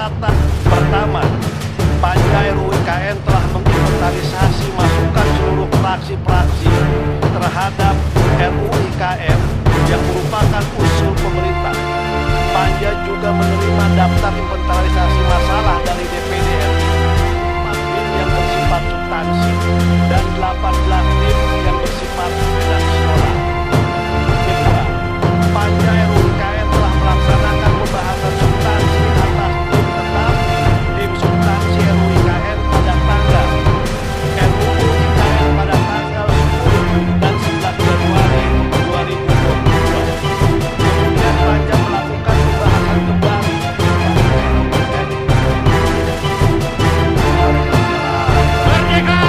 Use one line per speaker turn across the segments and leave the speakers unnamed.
catatan pertama, Panja RUU IKN telah menginventarisasi masukan seluruh fraksi-fraksi terhadap RUU IKN yang merupakan usul pemerintah. Panja juga menerima daftar inventarisasi masalah dari DPD RI, 4 tim yang bersifat substansi dan 18 tim yang bersifat redaksional. Kedua, Panja RUU IKN telah melaksanakan pembahasan substansi atas tim tetap tim substansi RUU IKN pada tanggal RUU IKN pada tanggal 10 dan 11 Januari 2022. Kemudian Panja melakukan pembahasan kembali Merdeka!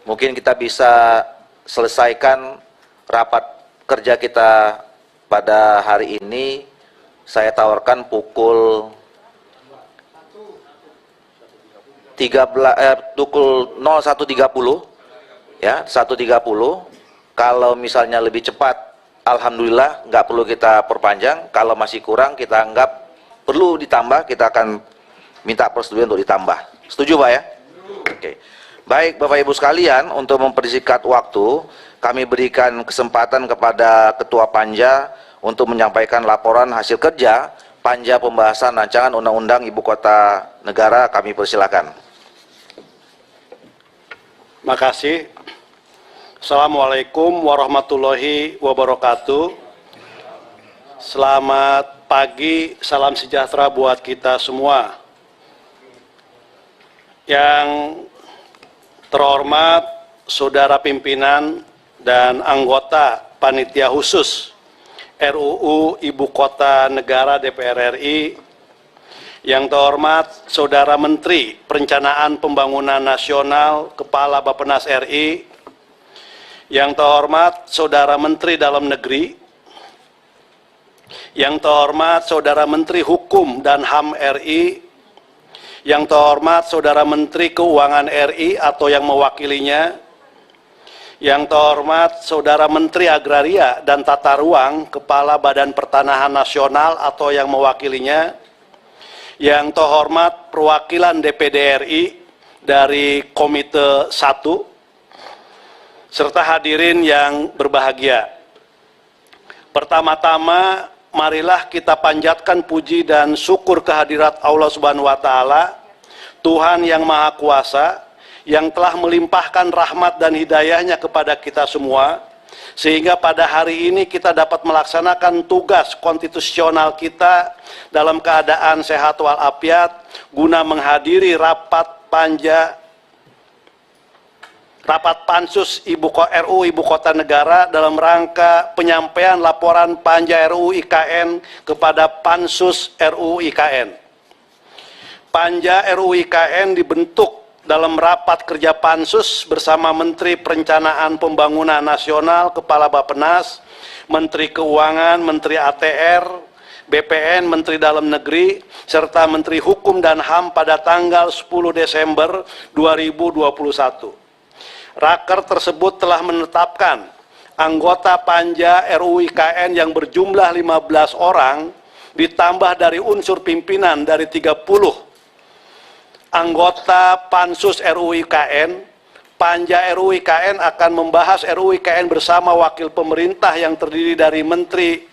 Mungkin kita bisa selesaikan rapat kerja kita pada hari ini. Saya tawarkan pukul 01.30 ya, 1.30. Kalau misalnya lebih cepat, alhamdulillah nggak perlu kita perpanjang. Kalau masih kurang, kita anggap perlu ditambah, kita akan minta persetujuan untuk ditambah. Setuju Pak ya? Oke. Baik Bapak Ibu sekalian, untuk mempersingkat waktu, kami berikan kesempatan kepada Ketua Panja untuk menyampaikan laporan hasil kerja Panja pembahasan rancangan Undang-Undang Ibu Kota Negara. Kami persilakan.
Makasih. Assalamualaikum warahmatullahi wabarakatuh. Selamat pagi, salam sejahtera buat kita semua. Yang terhormat Saudara Pimpinan dan anggota Panitia Khusus RUU Ibu Kota Negara DPR RI, yang terhormat Saudara Menteri Perencanaan Pembangunan Nasional Kepala Bappenas RI, yang terhormat Saudara Menteri Dalam Negeri, yang terhormat Saudara Menteri Hukum dan HAM RI, yang terhormat Saudara Menteri Keuangan RI atau yang mewakilinya, yang terhormat Saudara Menteri Agraria dan Tata Ruang Kepala Badan Pertanahan Nasional atau yang mewakilinya, yang terhormat perwakilan DPD RI dari Komite 1, serta hadirin yang berbahagia. Pertama-tama, marilah kita panjatkan puji dan syukur kehadirat Allah Subhanahu wa Ta'ala, Tuhan yang Maha Kuasa, yang telah melimpahkan rahmat dan hidayahnya kepada kita semua, sehingga pada hari ini kita dapat melaksanakan tugas konstitusional kita dalam keadaan sehat walafiat, guna menghadiri rapat Panja rapat Pansus RUU Ibu Kota Negara dalam rangka penyampaian laporan Panja RUU IKN kepada Pansus RUU IKN. Panja RUU IKN dibentuk dalam rapat kerja Pansus bersama Menteri Perencanaan Pembangunan Nasional, Kepala Bappenas, Menteri Keuangan, Menteri ATR, BPN, Menteri Dalam Negeri, serta Menteri Hukum dan HAM pada tanggal 10 Desember 2021. Raker tersebut telah menetapkan anggota Panja RUU IKN yang berjumlah 15 orang, ditambah dari unsur pimpinan dari 30 anggota Pansus RUU IKN. Panja RUU IKN akan membahas RUU IKN bersama wakil pemerintah yang terdiri dari Menteri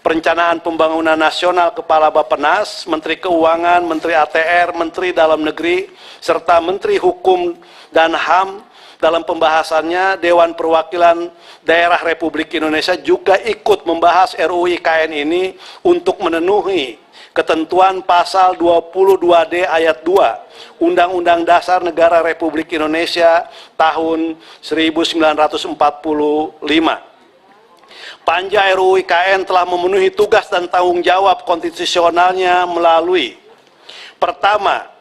Perencanaan Pembangunan Nasional, Kepala Bappenas, Menteri Keuangan, Menteri ATR, Menteri Dalam Negeri, serta Menteri Hukum dan HAM. Dalam pembahasannya, Dewan Perwakilan Daerah Republik Indonesia juga ikut membahas RUU IKN ini untuk memenuhi ketentuan pasal 22D ayat 2 Undang-Undang Dasar Negara Republik Indonesia tahun 1945. Panja RUU IKN telah memenuhi tugas dan tanggung jawab konstitusionalnya melalui: pertama,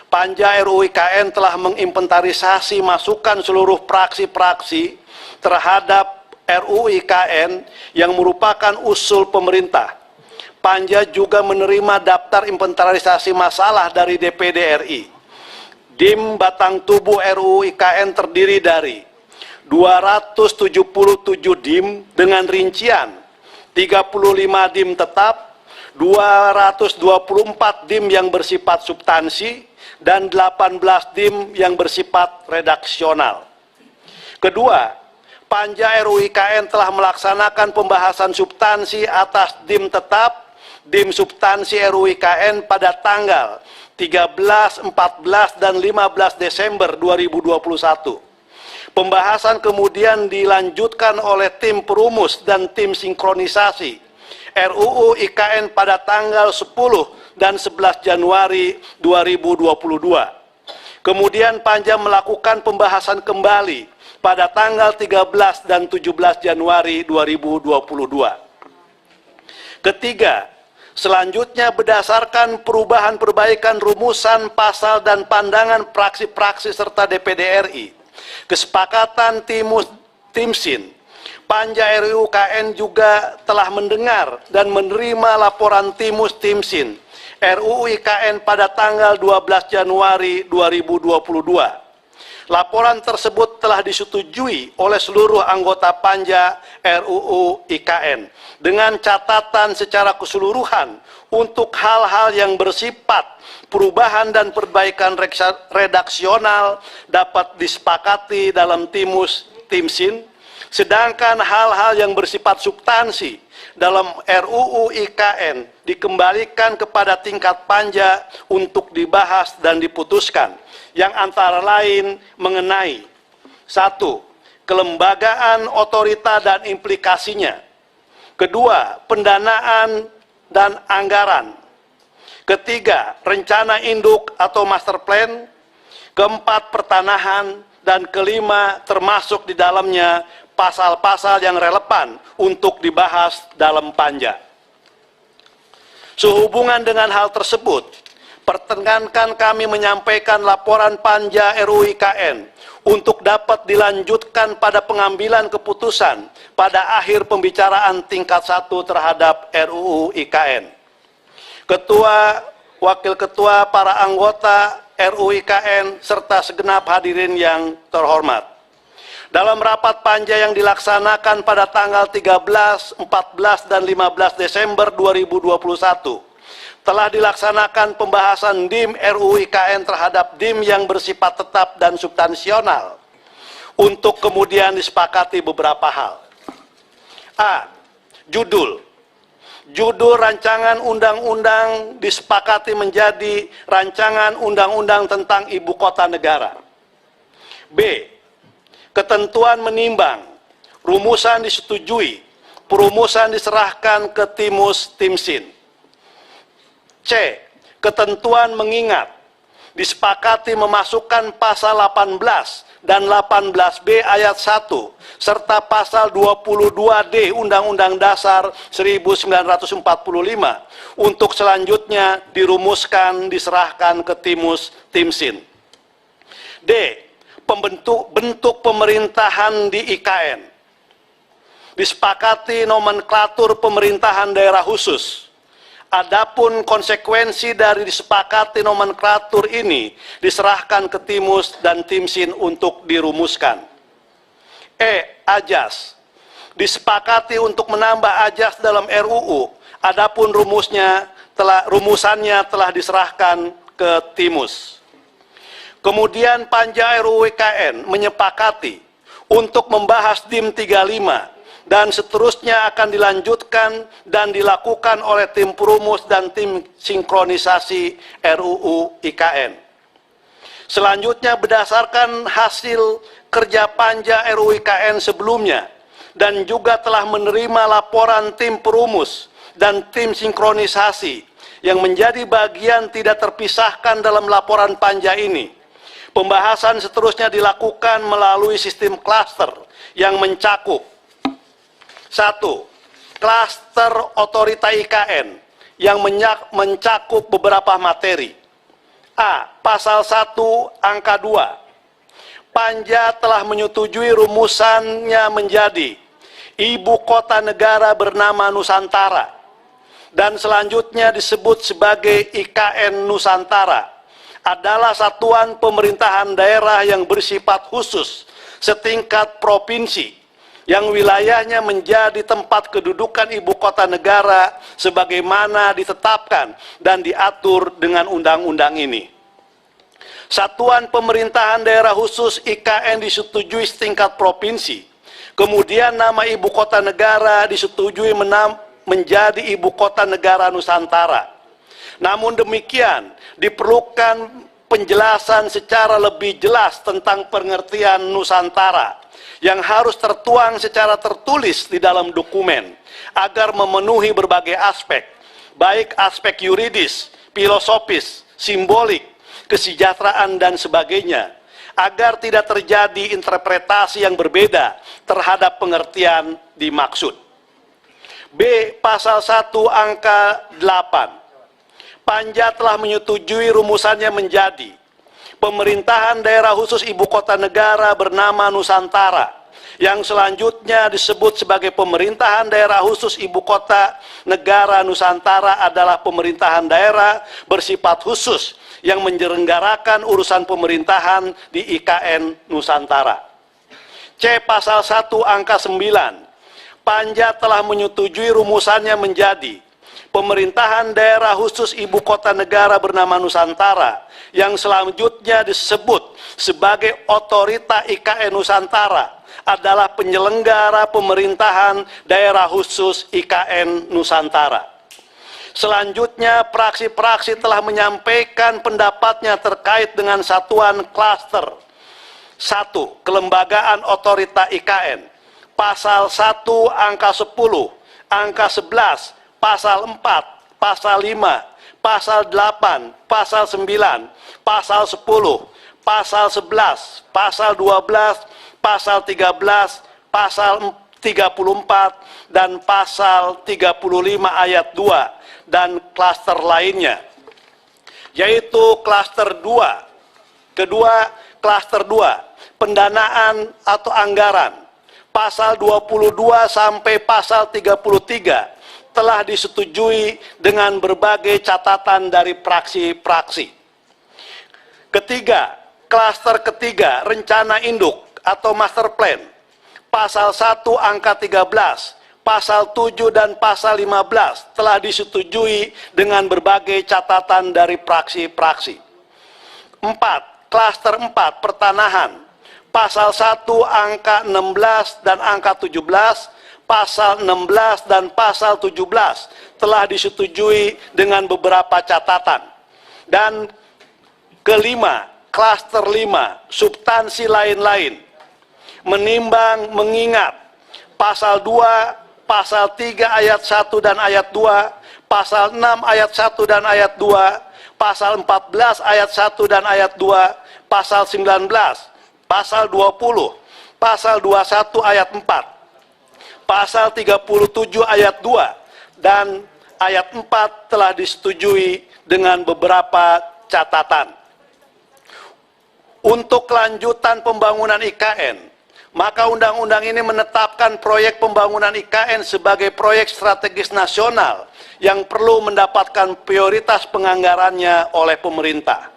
Panja RUU IKN telah menginventarisasi masukan seluruh praksi-praksi terhadap RUU IKN yang merupakan usul pemerintah. Panja juga menerima daftar inventarisasi masalah dari DPD RI. DIM batang tubuh RUU IKN terdiri dari 277 DIM dengan rincian 35 DIM tetap, 224 DIM yang bersifat substansi, dan 18 DIM yang bersifat redaksional. Kedua, Panja RUU IKN telah melaksanakan pembahasan substansi atas DIM tetap, DIM substansi RUU IKN pada tanggal 13, 14, dan 15 Desember 2021. Pembahasan kemudian dilanjutkan oleh tim perumus dan tim sinkronisasi RUU IKN pada tanggal 10 dan 11 Januari 2022. Kemudian Panja melakukan pembahasan kembali pada tanggal 13 dan 17 Januari 2022. Ketiga, selanjutnya berdasarkan perubahan perbaikan rumusan pasal dan pandangan praksi-praksi serta DPD RI, kesepakatan Timsin, Panja RUU IKN juga telah mendengar dan menerima laporan Timsin RUU IKN pada tanggal 12 Januari 2022. Laporan tersebut telah disetujui oleh seluruh anggota Panja RUU IKN dengan catatan secara keseluruhan untuk hal-hal yang bersifat perubahan dan perbaikan redaksional dapat disepakati dalam Timsin, sedangkan hal-hal yang bersifat substansi dalam RUU IKN dikembalikan kepada tingkat Panja untuk dibahas dan diputuskan, yang antara lain mengenai: 1. Kelembagaan otorita dan implikasinya. 2. Pendanaan dan anggaran. 3. Rencana induk atau master plan. 4. Pertanahan. Dan 5. Termasuk di dalamnya pasal-pasal yang relevan untuk dibahas dalam Panja. Sehubungan dengan hal tersebut, perkenankan kami menyampaikan laporan Panja RUU IKN untuk dapat dilanjutkan pada pengambilan keputusan pada akhir pembicaraan tingkat 1 terhadap RUU IKN. Ketua, Wakil Ketua, para anggota RUU IKN, serta segenap hadirin yang terhormat. Dalam rapat Panja yang dilaksanakan pada tanggal 13, 14, dan 15 Desember 2021, telah dilaksanakan pembahasan DIM RUU IKN terhadap DIM yang bersifat tetap dan substansional untuk kemudian disepakati beberapa hal. A. Judul. Judul rancangan undang-undang disepakati menjadi rancangan undang-undang tentang ibu kota negara. B. Ketentuan menimbang, rumusan disetujui, perumusan diserahkan ke Timsin. C. Ketentuan mengingat, disepakati memasukkan pasal 18 dan 18B ayat 1 serta pasal 22D Undang-Undang Dasar 1945 untuk selanjutnya dirumuskan diserahkan ke Timsin. D. Bentuk pemerintahan di IKN. Disepakati nomenklatur pemerintahan daerah khusus. Adapun konsekuensi dari disepakati nomenklatur ini diserahkan ke Timus dan Timsin untuk dirumuskan. E. Ajas. Disepakati untuk menambah ajas dalam RUU. Adapun rumusannya telah diserahkan ke Timus. Kemudian Panja RUU IKN menyepakati untuk membahas DIM 35 dan seterusnya akan dilanjutkan dan dilakukan oleh tim perumus dan tim sinkronisasi RUU IKN. Selanjutnya berdasarkan hasil kerja Panja RUU IKN sebelumnya dan juga telah menerima laporan tim perumus dan tim sinkronisasi yang menjadi bagian tidak terpisahkan dalam laporan Panja ini. Pembahasan seterusnya dilakukan melalui sistem klaster yang mencakup 1. Klaster otorita IKN yang mencakup beberapa materi. A. Pasal 1 angka 2. Panja telah menyetujui rumusannya menjadi Ibu Kota Negara bernama Nusantara dan selanjutnya disebut sebagai IKN Nusantara adalah satuan pemerintahan daerah yang bersifat khusus setingkat provinsi yang wilayahnya menjadi tempat kedudukan ibu kota negara sebagaimana ditetapkan dan diatur dengan undang-undang ini. Satuan pemerintahan daerah khusus IKN disetujui setingkat provinsi. Kemudian nama ibu kota negara disetujui menjadi ibu kota negara Nusantara. Namun demikian, diperlukan penjelasan secara lebih jelas tentang pengertian Nusantara yang harus tertuang secara tertulis di dalam dokumen agar memenuhi berbagai aspek, baik aspek yuridis, filosofis, simbolik, kesejahteraan, dan sebagainya, agar tidak terjadi interpretasi yang berbeda terhadap pengertian dimaksud. B. Pasal 1 angka 8. Panja telah menyetujui rumusannya menjadi Pemerintahan Daerah Khusus Ibu Kota Negara bernama Nusantara, yang selanjutnya disebut sebagai Pemerintahan Daerah Khusus Ibu Kota Negara Nusantara adalah pemerintahan daerah bersifat khusus yang menyelenggarakan urusan pemerintahan di IKN Nusantara. C. Pasal 1 angka 9. Panja telah menyetujui rumusannya menjadi Pemerintahan Daerah Khusus Ibu Kota Negara bernama Nusantara, yang selanjutnya disebut sebagai Otorita IKN Nusantara, adalah penyelenggara pemerintahan daerah khusus IKN Nusantara. Selanjutnya, praksi-praksi telah menyampaikan pendapatnya terkait dengan satuan klaster. 1. Kelembagaan Otorita IKN. Pasal 1 angka 10, angka 11, Pasal 4, Pasal 5, Pasal 8, Pasal 9, Pasal 10, Pasal 11, Pasal 12, Pasal 13, Pasal 34, dan Pasal 35 ayat 2, dan klaster lainnya, yaitu klaster 2. Kedua, klaster 2, pendanaan atau anggaran. Pasal 22 sampai Pasal 33 telah disetujui dengan berbagai catatan dari praksi-praksi. Ketiga, klaster ketiga, rencana induk atau master plan. Pasal 1 angka 13, Pasal 7 dan Pasal 15 telah disetujui dengan berbagai catatan dari praksi-praksi. 4. Klaster 4, pertanahan. Pasal 1 angka 16 dan angka 17, Pasal 16 dan Pasal 17 telah disetujui dengan beberapa catatan. Dan kelima, klaster 5, substansi lain-lain. Menimbang, mengingat, Pasal 2, Pasal 3 ayat 1 dan ayat 2, Pasal 6 ayat 1 dan ayat 2, pasal 14 ayat 1 dan ayat 2, pasal 19, pasal 20, pasal 21 ayat 4, pasal 37 ayat 2, dan ayat 4 telah disetujui dengan beberapa catatan. Untuk kelanjutan pembangunan IKN, maka undang-undang ini menetapkan proyek pembangunan IKN sebagai proyek strategis nasional yang perlu mendapatkan prioritas penganggarannya oleh pemerintah.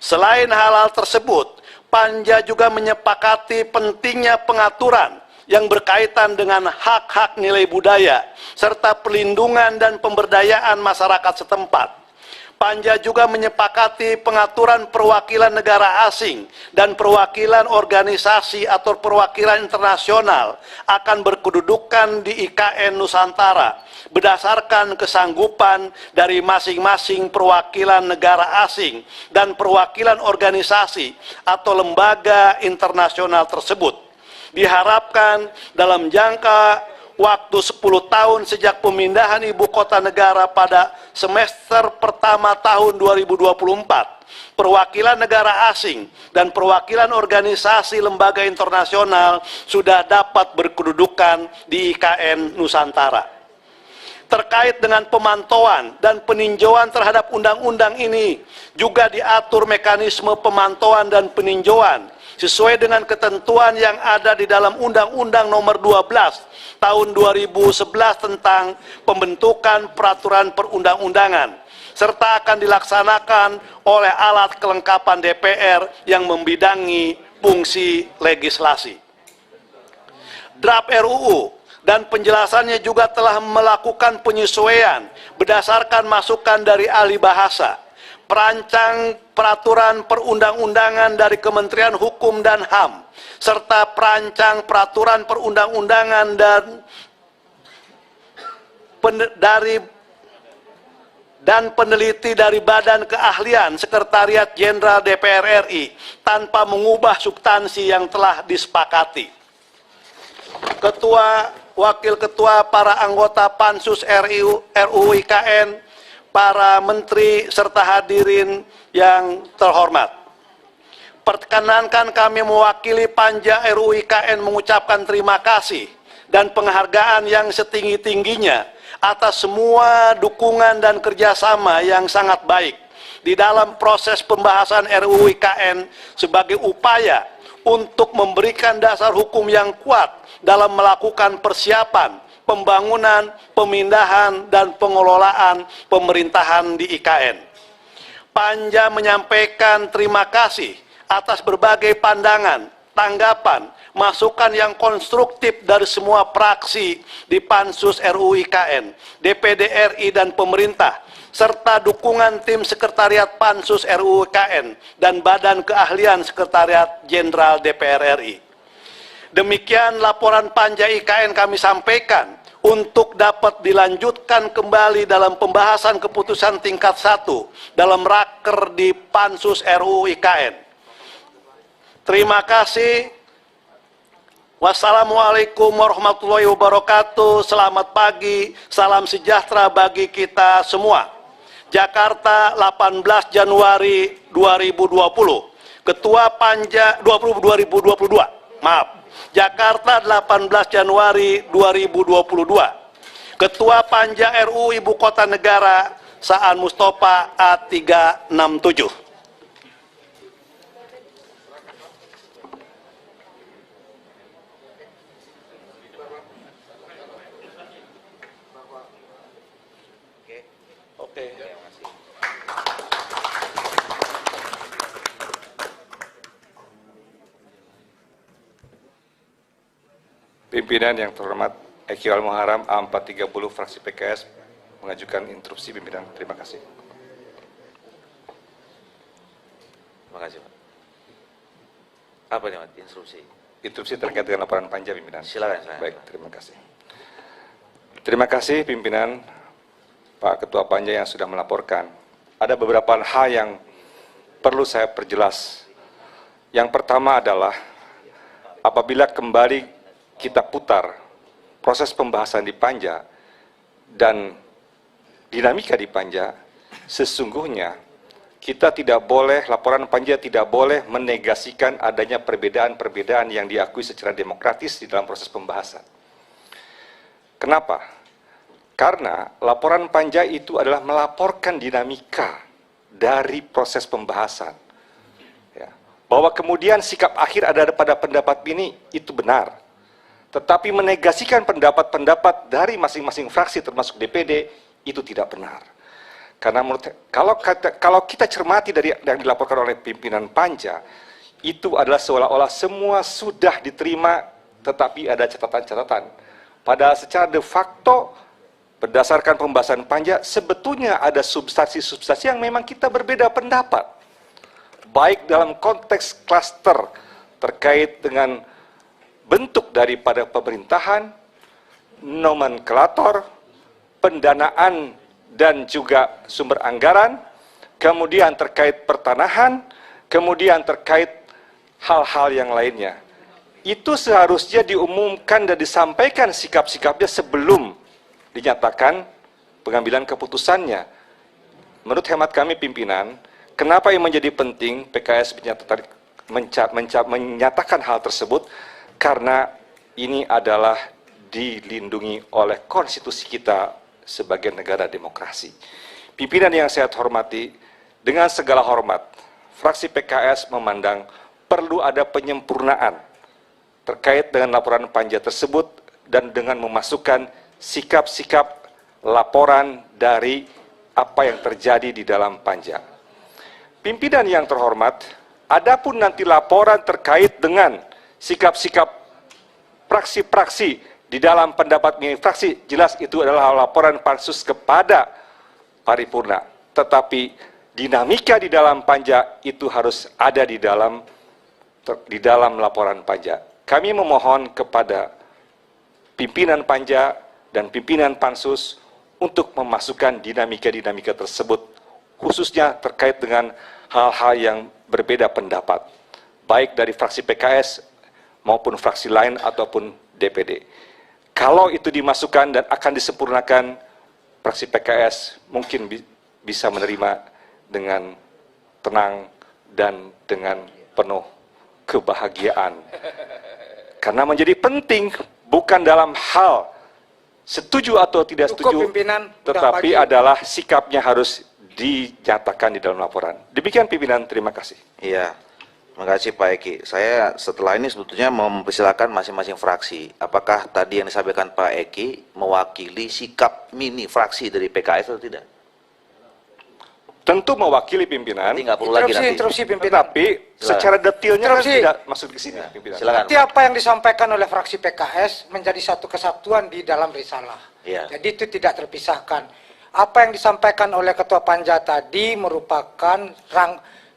Selain hal-hal tersebut, Panja juga menyepakati pentingnya pengaturan yang berkaitan dengan hak-hak nilai budaya serta perlindungan dan pemberdayaan masyarakat setempat. Panja juga menyepakati pengaturan perwakilan negara asing dan perwakilan organisasi atau perwakilan internasional akan berkedudukan di IKN Nusantara berdasarkan kesanggupan dari masing-masing perwakilan negara asing dan perwakilan organisasi atau lembaga internasional tersebut. Diharapkan dalam jangka waktu 10 tahun sejak pemindahan ibu kota negara pada semester pertama tahun 2024, perwakilan negara asing dan perwakilan organisasi lembaga internasional sudah dapat berkedudukan di IKN Nusantara. Terkait dengan pemantauan dan peninjauan terhadap undang-undang ini, juga diatur mekanisme pemantauan dan peninjauan sesuai dengan ketentuan yang ada di dalam Undang-Undang Nomor 12 Tahun 2011 tentang pembentukan peraturan perundang-undangan, serta akan dilaksanakan oleh alat kelengkapan DPR yang membidangi fungsi legislasi. Draft RUU dan penjelasannya juga telah melakukan penyesuaian berdasarkan masukan dari ahli bahasa, perancang peraturan perundang-undangan dari Kementerian Hukum dan HAM, serta perancang peraturan perundang-undangan dan peneliti dari Badan Keahlian Sekretariat Jenderal DPR RI tanpa mengubah substansi yang telah disepakati. Ketua, Wakil Ketua, para anggota Pansus RUU IKN, para menteri serta hadirin yang terhormat. Perkenankan kami mewakili Panja RUU IKN mengucapkan terima kasih dan penghargaan yang setinggi-tingginya atas semua dukungan dan kerjasama yang sangat baik di dalam proses pembahasan RUU IKN sebagai upaya untuk memberikan dasar hukum yang kuat dalam melakukan persiapan, pembangunan, pemindahan, dan pengelolaan pemerintahan di IKN. Panja menyampaikan terima kasih atas berbagai pandangan, tanggapan, masukan yang konstruktif dari semua praksi di Pansus RUU IKN, DPD RI dan pemerintah, serta dukungan tim Sekretariat Pansus RUU IKN dan Badan Keahlian Sekretariat Jenderal DPR RI. Demikian laporan Panja IKN kami sampaikan untuk dapat dilanjutkan kembali dalam pembahasan keputusan tingkat 1 dalam raker di Pansus RUU IKN. Terima kasih. Wassalamualaikum warahmatullahi wabarakatuh. Selamat pagi, salam sejahtera bagi kita semua. Jakarta, 18 Januari 2020. Ketua Panja 2022. Maaf. Jakarta, 18 Januari 2022. Ketua Panja RUU Ibu Kota Negara Saan Mustafa A367.
Pimpinan yang terhormat, Eki Al-Muharram A430 fraksi PKS mengajukan interupsi pimpinan. Terima kasih.
Terima kasih, Pak. Apa nih, Pak, instruksi?
Interupsi terkait dengan laporan Panja pimpinan.
Silakan.
Baik, terima kasih. Terima kasih pimpinan, Pak Ketua Panja yang sudah melaporkan. Ada beberapa hal yang perlu saya perjelas. Yang pertama adalah apabila kembali kita putar proses pembahasan di Panja dan dinamika di Panja, sesungguhnya kita tidak boleh, laporan panja tidak boleh menegasikan adanya perbedaan-perbedaan yang diakui secara demokratis di dalam proses pembahasan. Kenapa? Karena laporan panja itu adalah melaporkan dinamika dari proses pembahasan. Ya. Bahwa kemudian sikap akhir ada pada pendapat ini, itu benar. Tetapi menegasikan pendapat-pendapat dari masing-masing fraksi termasuk DPD, itu tidak benar. Karena menurut, kalau kita cermati dari yang dilaporkan oleh pimpinan panja, itu adalah seolah-olah semua sudah diterima, tetapi ada catatan-catatan. Padahal secara de facto, berdasarkan pembahasan panja, sebetulnya ada substansi-substansi yang memang kita berbeda pendapat. Baik dalam konteks klaster terkait dengan bentuk daripada pemerintahan, nomenklatur, pendanaan, dan juga sumber anggaran, kemudian terkait pertanahan, kemudian terkait hal-hal yang lainnya. Itu seharusnya diumumkan dan disampaikan sikap-sikapnya sebelum dinyatakan pengambilan keputusannya. Menurut hemat kami pimpinan, kenapa yang menjadi penting PKS menyatakan hal tersebut? Karena ini adalah dilindungi oleh konstitusi kita sebagai negara demokrasi. Pimpinan yang saya hormati, dengan segala hormat, fraksi PKS memandang perlu ada penyempurnaan terkait dengan laporan panja tersebut dan dengan memasukkan sikap-sikap laporan dari apa yang terjadi di dalam panja. Pimpinan yang terhormat, adapun nanti laporan terkait dengan sikap-sikap praksi-praksi di dalam pendapat mini fraksi, jelas itu adalah laporan pansus kepada paripurna. Tetapi dinamika di dalam panja itu harus ada di dalam laporan panja. Kami memohon kepada pimpinan panja dan pimpinan pansus untuk memasukkan dinamika-dinamika tersebut, khususnya terkait dengan hal-hal yang berbeda pendapat, baik dari fraksi PKS maupun fraksi lain ataupun DPD. Kalau itu dimasukkan dan akan disempurnakan, fraksi PKS mungkin bisa menerima dengan tenang dan dengan penuh kebahagiaan. Karena menjadi penting bukan dalam hal setuju atau tidak setuju, tetapi adalah sikapnya harus dinyatakan di dalam laporan. Demikian pimpinan, terima kasih.
Iya, terima kasih Pak Eki. Saya setelah ini sebetulnya mau mempersilakan masing-masing fraksi. Apakah tadi yang disampaikan Pak Eki mewakili sikap mini fraksi dari PKS atau tidak?
Tentu mewakili pimpinan.
Nanti nggak perlu lagi nanti.
Interupsi pimpinan.
Tetapi secara detailnya kan
Interupsi.
tidak masuk ke sini, pimpinan.
Silakan.
Nanti apa yang disampaikan oleh fraksi PKS menjadi satu kesatuan di dalam risalah.
Iya.
Jadi itu tidak terpisahkan. Apa yang disampaikan oleh Ketua Panja tadi merupakan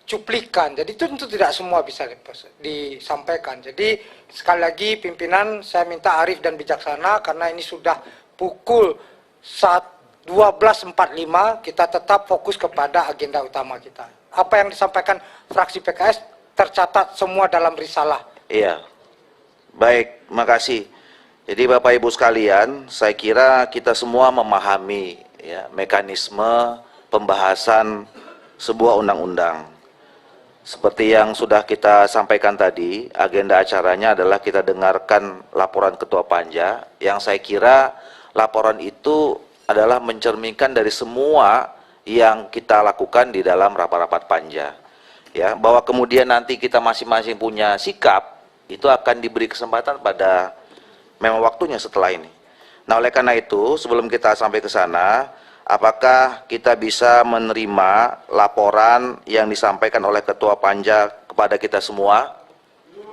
cuplikan. Jadi itu tentu tidak semua bisa disampaikan. Jadi sekali lagi pimpinan saya minta arif dan bijaksana karena ini sudah pukul 12.45, kita tetap fokus kepada agenda utama kita. Apa yang disampaikan fraksi PKS tercatat semua dalam risalah.
Iya. Baik, makasih. Jadi Bapak Ibu sekalian, saya kira kita semua memahami ya mekanisme pembahasan sebuah undang-undang. Seperti yang sudah kita sampaikan tadi, agenda acaranya adalah kita dengarkan laporan Ketua Panja, yang saya kira laporan itu adalah mencerminkan dari semua yang kita lakukan di dalam rapat-rapat Panja. Ya, bahwa kemudian nanti kita masing-masing punya sikap, itu akan diberi kesempatan pada memang waktunya setelah ini. Nah, oleh karena itu, sebelum kita sampai ke sana, apakah kita bisa menerima laporan yang disampaikan oleh Ketua Panja kepada kita semua?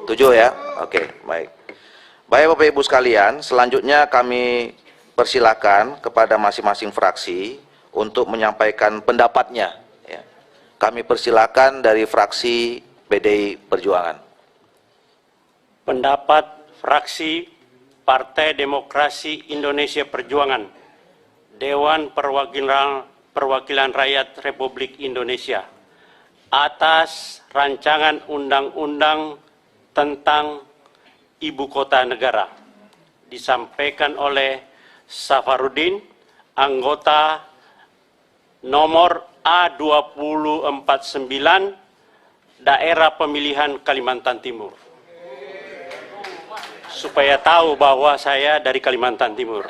Setuju ya? Oke, baik. Baik Bapak Ibu sekalian, selanjutnya kami persilakan kepada masing-masing fraksi untuk menyampaikan pendapatnya. Ya. Kami persilakan dari fraksi PDI Perjuangan.
Pendapat fraksi Partai Demokrasi Indonesia Perjuangan, Dewan Perwakilan Rakyat Republik Indonesia, atas rancangan undang-undang tentang Ibu Kota Negara, disampaikan oleh Safarudin, anggota nomor A249 daerah pemilihan Kalimantan Timur. Supaya tahu bahwa saya dari Kalimantan Timur.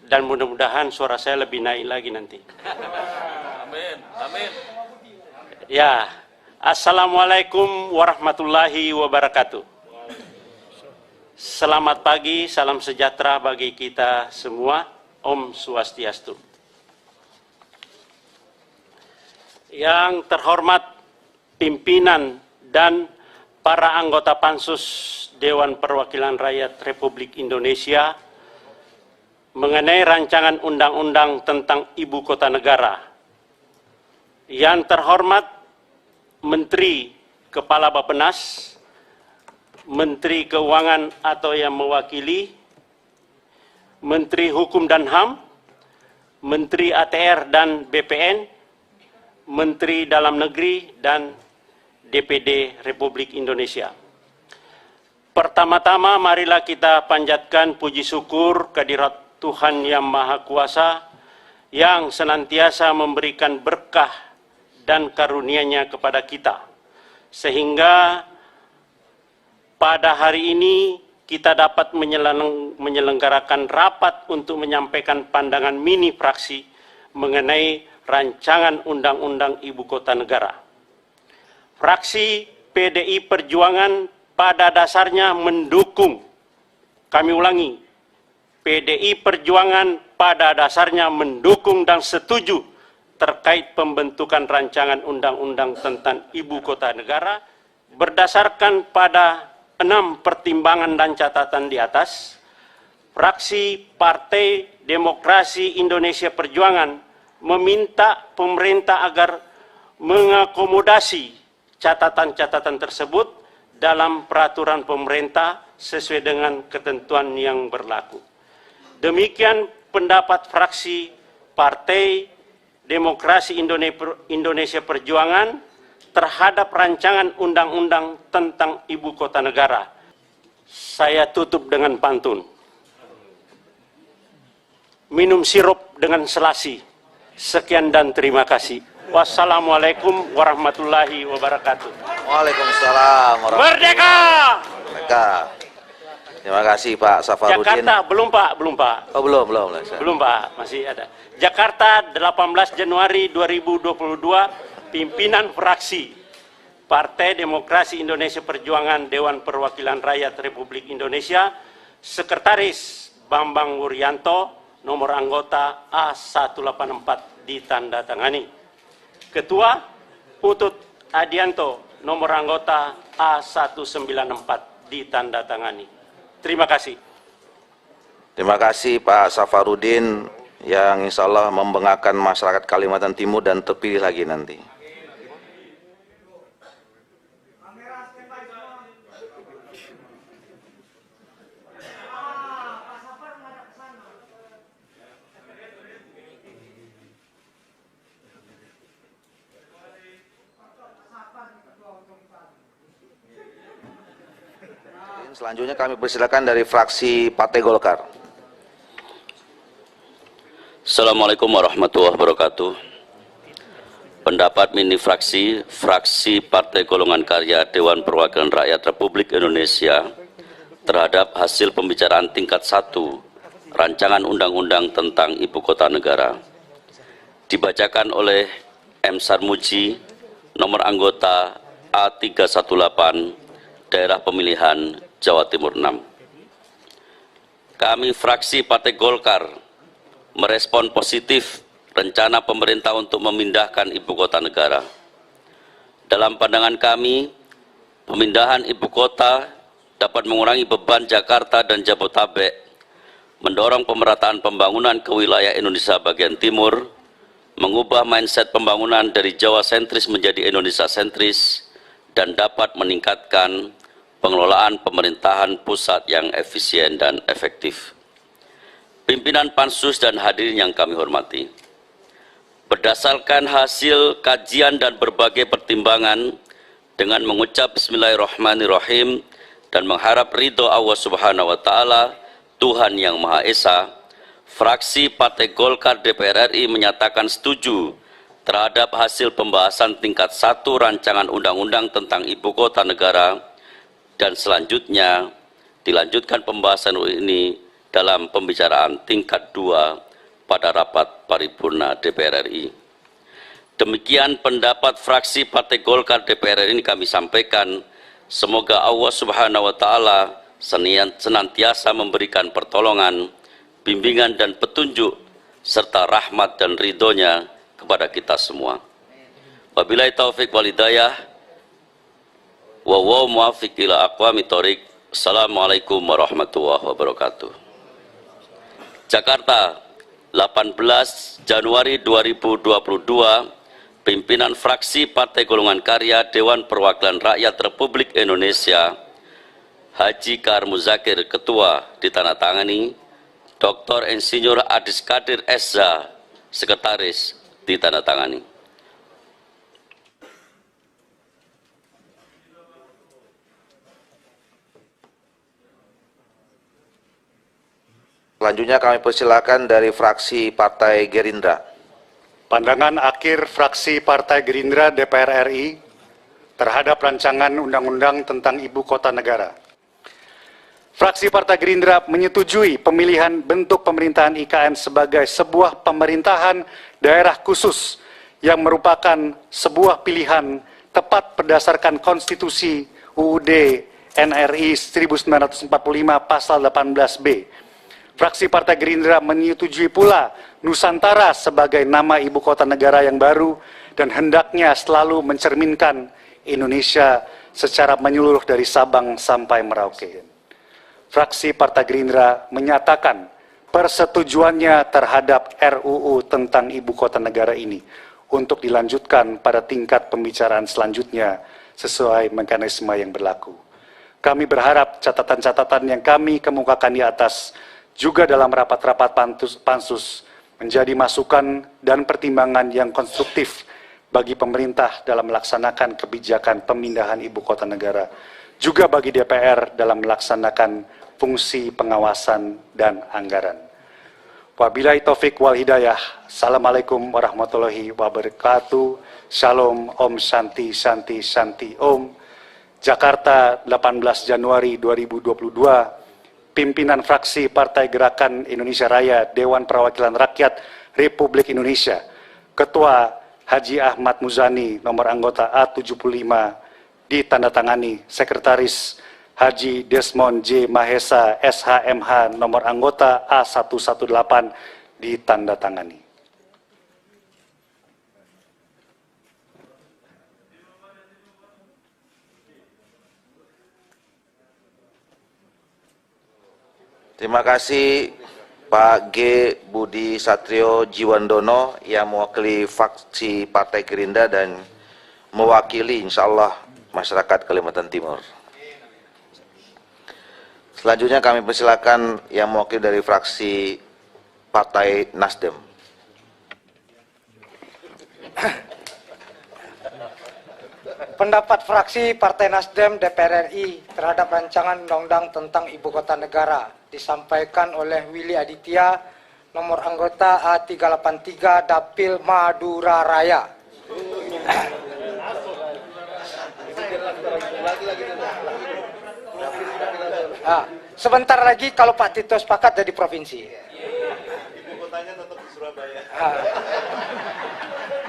Dan mudah-mudahan suara saya lebih naik lagi nanti.
Amin, amin.
Ya, Assalamualaikum warahmatullahi wabarakatuh. Selamat pagi, salam sejahtera bagi kita semua. Om Swastiastu. Yang terhormat pimpinan dan para anggota Pansus Dewan Perwakilan Rakyat Republik Indonesia mengenai rancangan undang-undang tentang Ibu Kota Negara. Yang terhormat Menteri Kepala Bappenas, Menteri Keuangan atau yang mewakili, Menteri Hukum dan HAM, Menteri ATR dan BPN, Menteri Dalam Negeri, dan DPD Republik Indonesia. Pertama-tama marilah kita panjatkan puji syukur kehadirat Tuhan Yang Maha Kuasa yang senantiasa memberikan berkah dan karunia-Nya kepada kita, sehingga pada hari ini kita dapat menyelenggarakan rapat untuk menyampaikan pandangan mini fraksi mengenai rancangan undang-undang Ibu Kota Negara. Fraksi PDI Perjuangan pada dasarnya mendukung, kami ulangi, PDI Perjuangan pada dasarnya mendukung dan setuju terkait pembentukan rancangan undang-undang tentang Ibu Kota Negara berdasarkan pada 6 pertimbangan dan catatan di atas. Fraksi Partai Demokrasi Indonesia Perjuangan meminta pemerintah agar mengakomodasi catatan-catatan tersebut dalam peraturan pemerintah sesuai dengan ketentuan yang berlaku. Demikian pendapat fraksi Partai Demokrasi Indonesia Perjuangan terhadap rancangan undang-undang tentang Ibu Kota Negara. Saya tutup dengan pantun. Minum sirup dengan selasi. Sekian dan terima kasih. Wassalamualaikum warahmatullahi wabarakatuh.
Waalaikumsalam warahmatullahi
Merdeka!
Merdeka. Terima kasih Pak Safarudin.
Jakarta, belum Pak.
Oh belum.
Belum Pak, masih ada. Jakarta 18 Januari 2022, pimpinan fraksi Partai Demokrasi Indonesia Perjuangan Dewan Perwakilan Rakyat Republik Indonesia, Sekretaris Bambang Wuryanto, nomor anggota A184 ditandatangani. Ketua Utut Adianto, nomor anggota A194 ditandatangani. Terima kasih.
Terima kasih Pak Safarudin yang insya Allah membanggakan masyarakat Kalimantan Timur dan terpilih lagi nanti. Selanjutnya kami persilakan dari fraksi Partai Golkar.
Assalamualaikum warahmatullahi wabarakatuh. Pendapat mini fraksi Partai Golongan Karya Dewan Perwakilan Rakyat Republik Indonesia terhadap hasil pembicaraan tingkat 1 rancangan undang-undang tentang Ibu Kota Negara dibacakan oleh M. Sarmuji, nomor anggota A318 daerah pemilihan Jawa Timur 6. Kami fraksi Partai Golkar merespon positif rencana pemerintah untuk memindahkan Ibu Kota Negara. Dalam pandangan kami, pemindahan Ibu Kota dapat mengurangi beban Jakarta dan Jabodetabek, mendorong pemerataan pembangunan ke wilayah Indonesia bagian timur, mengubah mindset pembangunan dari Jawa sentris menjadi Indonesia sentris, dan dapat meningkatkan pengelolaan pemerintahan pusat yang efisien dan efektif. Pimpinan Pansus dan hadirin yang kami hormati, berdasarkan hasil kajian dan berbagai pertimbangan, dengan mengucap Bismillahirrahmanirrahim dan mengharap ridho Allah Subhanahu wa Ta'ala, Tuhan Yang Maha Esa, fraksi Partai Golkar DPR RI menyatakan setuju terhadap hasil pembahasan tingkat 1 rancangan undang-undang tentang Ibu Kota Negara dan selanjutnya dilanjutkan pembahasan ini dalam pembicaraan tingkat 2 pada rapat paripurna DPR RI. Demikian pendapat fraksi Partai Golkar DPR RI ini kami sampaikan. Semoga Allah Subhanahu wa Ta'ala senantiasa memberikan pertolongan, bimbingan dan petunjuk serta rahmat dan ridhonya kepada kita semua. Wabillahi taufiq wal hidayah. Wa muwaffiq ila aqwamit thoriq. Assalamualaikum warahmatullahi wabarakatuh. Jakarta, 18 Januari 2022. Pimpinan fraksi Partai Golongan Karya Dewan Perwakilan Rakyat Republik Indonesia Haji Kahar Muzakir Ketua ditandatangani, Dr. Insinyur Adis Kadir SH Sekretaris ditandatangani.
Selanjutnya kami persilakan dari fraksi Partai Gerindra.
Pandangan akhir fraksi Partai Gerindra DPR RI terhadap rancangan undang-undang tentang Ibu Kota Negara. Fraksi Partai Gerindra menyetujui pemilihan bentuk pemerintahan IKN sebagai sebuah pemerintahan daerah khusus yang merupakan sebuah pilihan tepat berdasarkan Konstitusi UUD NRI 1945 Pasal 18B. Fraksi Partai Gerindra menyetujui pula Nusantara sebagai nama ibu kota negara yang baru dan hendaknya selalu mencerminkan Indonesia secara menyeluruh dari Sabang sampai Merauke. Fraksi Partai Gerindra menyatakan persetujuannya terhadap RUU tentang ibu kota negara ini untuk dilanjutkan pada tingkat pembicaraan selanjutnya sesuai mekanisme yang berlaku. Kami berharap catatan-catatan yang kami kemukakan di atas juga dalam rapat-rapat pansus menjadi masukan dan pertimbangan yang konstruktif bagi pemerintah dalam melaksanakan kebijakan pemindahan ibu kota negara, juga bagi DPR dalam melaksanakan fungsi pengawasan dan anggaran. Wabillahi taufik wal hidayah. Assalamualaikum warahmatullahi wabarakatuh. Shalom, Om Shanti, Shanti, Shanti, Om. Jakarta, 18 Januari 2022. Pimpinan fraksi Partai Gerakan Indonesia Raya Dewan Perwakilan Rakyat Republik Indonesia, Ketua Haji Ahmad Muzani, nomor anggota A75, ditandatangani Sekretaris Haji Desmond J. Mahesa, SHMH, nomor anggota A118, ditandatangani.
Terima kasih Pak G. Budi Satrio Jiwandono yang mewakili fraksi Partai Gerindra dan mewakili insya Allah masyarakat Kalimantan Timur. Selanjutnya kami persilakan yang mewakili dari fraksi Partai Nasdem.
Pendapat fraksi Partai Nasdem DPR RI terhadap rancangan undang-undang tentang Ibu Kota Negara disampaikan oleh Willy Aditya, nomor anggota A383 Dapil Madura Raya. Sebentar lagi kalau Pak Tito sepakat jadi provinsi.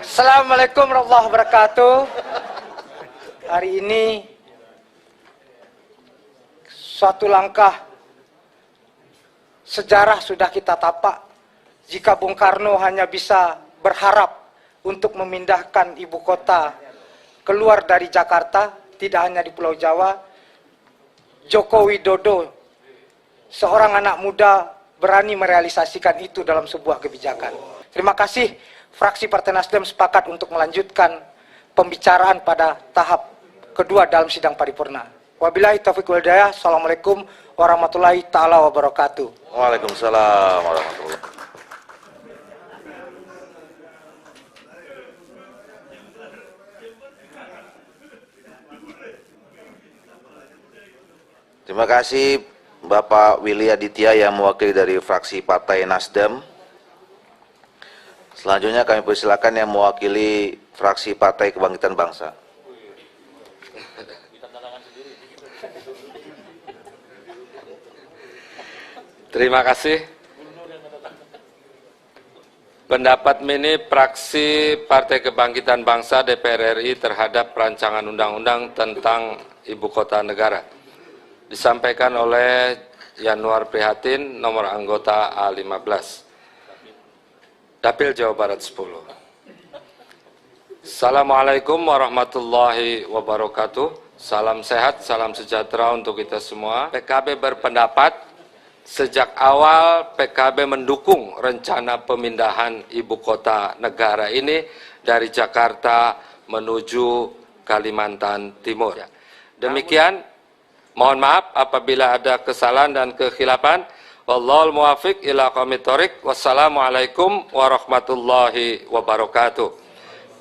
Assalamualaikum warahmatullahi wabarakatuh. Hari ini suatu langkah sejarah sudah kita tapak. Jika Bung Karno hanya bisa berharap untuk memindahkan ibu kota keluar dari Jakarta, tidak hanya di Pulau Jawa, Joko Widodo, seorang anak muda, berani merealisasikan itu dalam sebuah kebijakan. Terima kasih, fraksi Partai Nasdem sepakat untuk melanjutkan pembicaraan pada tahap kedua dalam sidang paripurna. Wabillahi taufiq wal hidayah. Assalamualaikum warahmatullahi ta'ala wabarakatuh.
Waalaikumsalam warahmatullahi wabarakatuh. Terima kasih Bapak Willy Aditya yang mewakili dari fraksi Partai Nasdem. Selanjutnya kami persilakan yang mewakili fraksi Partai Kebangkitan Bangsa.
Terima kasih. Pendapat mini fraksi Partai Kebangkitan Bangsa DPR RI terhadap rancangan undang-undang tentang Ibu Kota Negara disampaikan oleh Yanuar Prihatin, nomor anggota A15. Dapil Jawa Barat 10. Assalamualaikum warahmatullahi wabarakatuh. Salam sehat, salam sejahtera untuk kita semua. PKB berpendapat, sejak awal PKB mendukung rencana pemindahan ibu kota negara ini dari Jakarta menuju Kalimantan Timur. Demikian, mohon maaf apabila ada kesalahan dan kekhilafan. Wallahul muwaffiq ila aqwamit thoriq. Wassalamualaikum warahmatullahi wabarakatuh.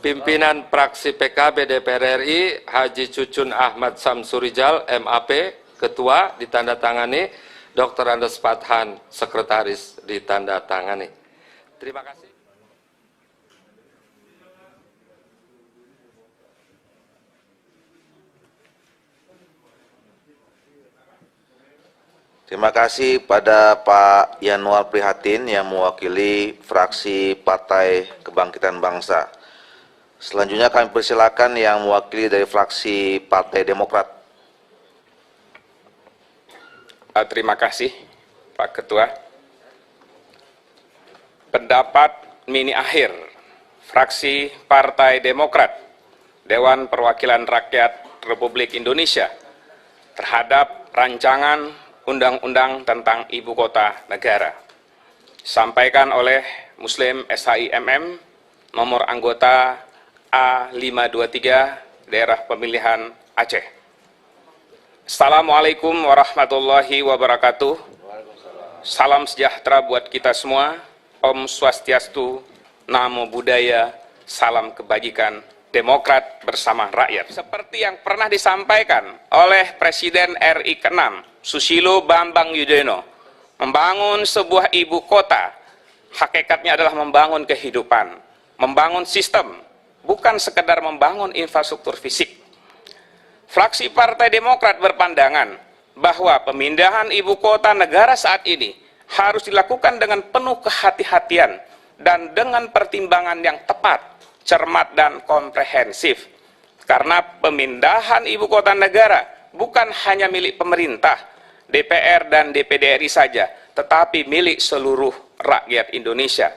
Pimpinan fraksi PKB DPR RI Haji Cucun Ahmad Samsurijal MAP, Ketua, ditandatangani. Dr. Andes Fathan, Sekretaris, ditandatangani. Terima kasih.
Terima kasih pada Pak Yanuar Prihatin yang mewakili fraksi Partai Kebangkitan Bangsa. Selanjutnya kami persilakan yang mewakili dari fraksi Partai Demokrat.
Terima kasih Pak Ketua. Pendapat mini akhir fraksi Partai Demokrat Dewan Perwakilan Rakyat Republik Indonesia terhadap rancangan Undang-Undang tentang Ibu Kota Negara disampaikan oleh Muslim SHIMM nomor anggota A523 daerah pemilihan Aceh. Assalamualaikum warahmatullahi wabarakatuh. Salam sejahtera buat kita semua. Om Swastiastu, Namo Buddhaya, salam kebajikan, Demokrat bersama rakyat. Seperti yang pernah disampaikan oleh Presiden RI ke-6, Susilo Bambang Yudhoyono, membangun sebuah ibu kota, hakikatnya adalah membangun kehidupan, membangun sistem, bukan sekedar membangun infrastruktur fisik. Fraksi Partai Demokrat berpandangan bahwa pemindahan ibu kota negara saat ini harus dilakukan dengan penuh kehati-hatian dan dengan pertimbangan yang tepat, cermat dan komprehensif. Karena pemindahan ibu kota negara bukan hanya milik pemerintah, DPR dan DPD RI saja, tetapi milik seluruh rakyat Indonesia.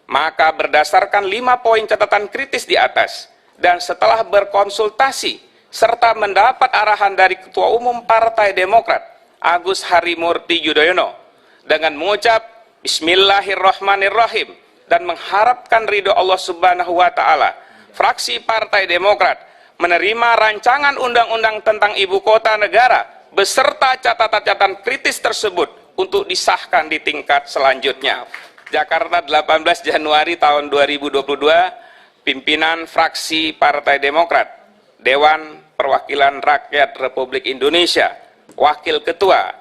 Maka berdasarkan 5 poin catatan kritis di atas, dan setelah berkonsultasi serta mendapat arahan dari Ketua Umum Partai Demokrat Agus Harimurti Yudhoyono dengan mengucap Bismillahirrahmanirrahim dan mengharapkan ridho Allah Subhanahu wa Ta'ala, fraksi Partai Demokrat menerima rancangan undang-undang tentang ibu kota negara beserta catatan-catatan kritis tersebut untuk disahkan di tingkat selanjutnya. Jakarta 18 Januari tahun 2022, pimpinan fraksi Partai Demokrat, Dewan Perwakilan Rakyat Republik Indonesia, Wakil Ketua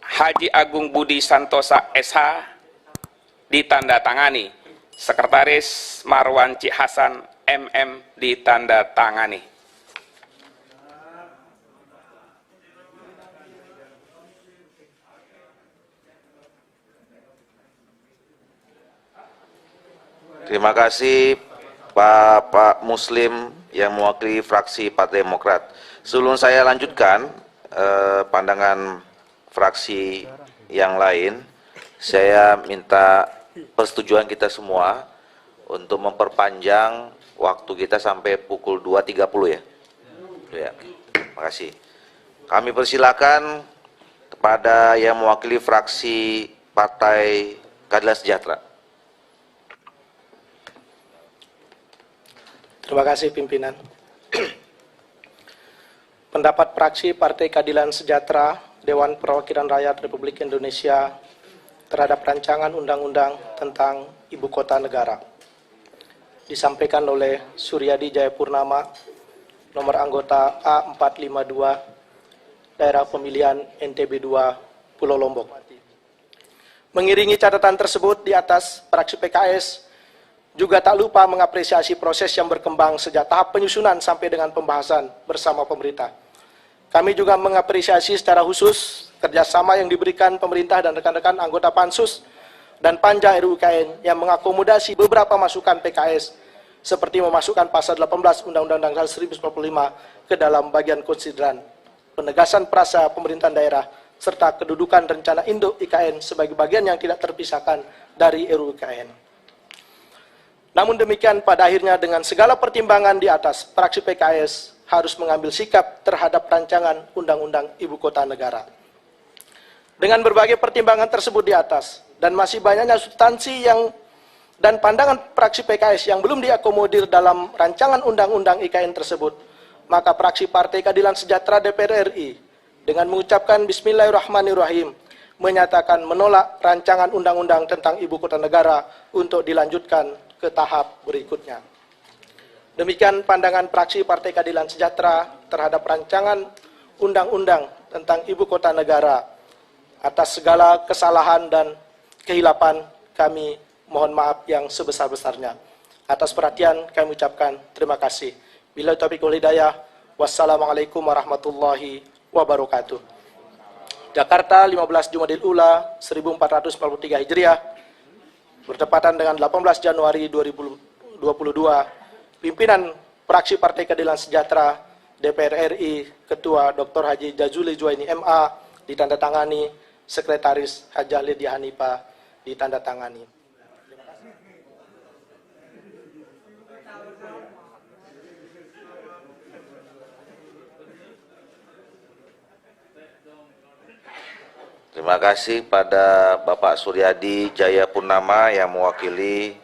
Haji Agung Budi Santosa SH, ditandatangani. Sekretaris Marwan Cik Hasan MM, ditandatangani.
Terima kasih Pak Muslim yang mewakili fraksi Partai Demokrat. Sebelum saya lanjutkan pandangan fraksi yang lain, saya minta persetujuan kita semua untuk memperpanjang waktu kita sampai pukul 2.30 ya. Ya, terima kasih. Kami persilakan kepada yang mewakili fraksi Partai Keadilan Sejahtera.
Terima kasih pimpinan. Pendapat fraksi Partai Keadilan Sejahtera Dewan Perwakilan Rakyat Republik Indonesia terhadap rancangan undang-undang tentang Ibu Kota Negara disampaikan oleh Suryadi Jayapurnama nomor anggota A452 daerah pemilihan NTB 2 Pulau Lombok. Mengiringi catatan tersebut di atas, fraksi PKS juga tak lupa mengapresiasi proses yang berkembang sejak tahap penyusunan sampai dengan pembahasan bersama pemerintah. Kami juga mengapresiasi secara khusus kerjasama yang diberikan pemerintah dan rekan-rekan anggota Pansus dan Panja RUU IKN yang mengakomodasi beberapa masukan PKS seperti memasukkan pasal 18 Undang-Undang Dasar 1945 ke dalam bagian konsideran, penegasan perasa pemerintahan daerah, serta kedudukan rencana induk IKN sebagai bagian yang tidak terpisahkan dari RUU IKN. Namun demikian, pada akhirnya dengan segala pertimbangan di atas, fraksi PKS harus mengambil sikap terhadap rancangan Undang-Undang Ibu Kota Negara. Dengan berbagai pertimbangan tersebut di atas, dan masih banyaknya substansi dan pandangan fraksi PKS yang belum diakomodir dalam rancangan Undang-Undang IKN tersebut, maka fraksi Partai Keadilan Sejahtera DPR RI dengan mengucapkan Bismillahirrahmanirrahim menyatakan menolak rancangan Undang-Undang tentang Ibu Kota Negara untuk dilanjutkan ke tahap berikutnya. Demikian pandangan fraksi Partai Keadilan Sejahtera terhadap rancangan Undang-Undang tentang Ibu Kota Negara. Atas segala kesalahan dan kehilapan, kami mohon maaf yang sebesar-besarnya. Atas perhatian kami ucapkan terima kasih. Billahi taufiq wal hidayah. Wassalamualaikum warahmatullahi wabarakatuh. Jakarta, 15 Jumadil Ula 1443 Hijriah, bertepatan dengan 18 Januari 2022, pimpinan fraksi Partai Keadilan Sejahtera DPR RI, Ketua Dr. Haji Jazuli Juwaini MA, ditandatangani, Sekretaris Hajah Lydia Hanifah, ditandatangani.
Terima kasih pada Bapak Suryadi Jaya Purnama yang mewakili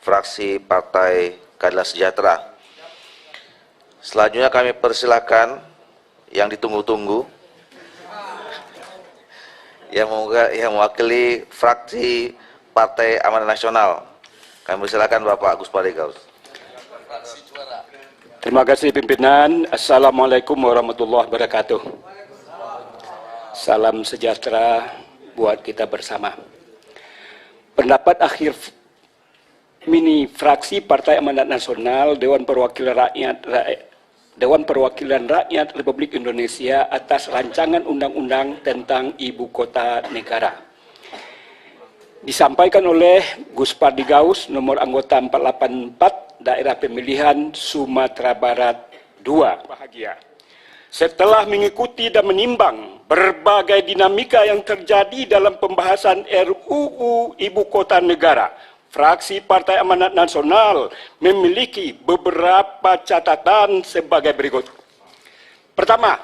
fraksi Partai Keadilan Sejahtera. Selanjutnya kami persilakan yang ditunggu-tunggu yang mewakili fraksi Partai Amanat Nasional. Kami persilakan Bapak Agus Parigaus.
Terima kasih pimpinan. Assalamualaikum warahmatullahi wabarakatuh. Salam sejahtera buat kita bersama. Pendapat akhir mini fraksi Partai Amanat Nasional Dewan Perwakilan Rakyat Republik Indonesia atas rancangan undang-undang tentang Ibu Kota Negara. Disampaikan oleh Gus Parigaus, nomor anggota 484, daerah pemilihan Sumatera Barat 2. Bahagia. Setelah mengikuti dan menimbang berbagai dinamika yang terjadi dalam pembahasan RUU Ibu Kota Negara, fraksi Partai Amanat Nasional memiliki beberapa catatan sebagai berikut. Pertama,